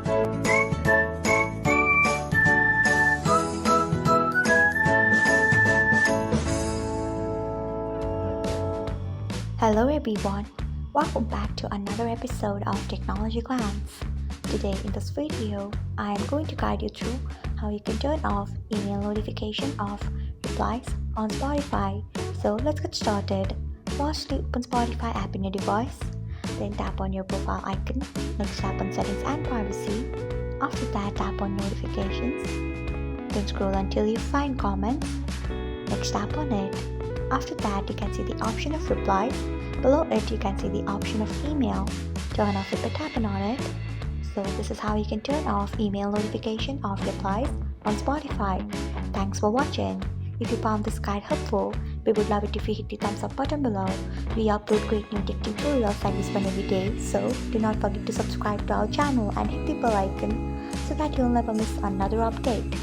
Hello everyone, welcome back to another episode of Technologyglance. Today in this video, I am going to guide you through how you can turn off email notification of replies on Spotify. So let's get started. Firstly, open Spotify app in your device, then tap on your profile icon, next tap on settings and privacy. After that, tap on notifications, then scroll until you find comments, next tap on it. After that, you can see the option of replies. Below it, you can see the option of email. Turn off it by tapping on it. So this is how you can turn off email notification of replies on Spotify. Thanks for watching. If you found this guide helpful, we would love it if you hit the thumbs up button below. We upload great new tech tutorials like this one every day, so do not forget to subscribe to our channel and hit the bell icon so that you'll never miss another update.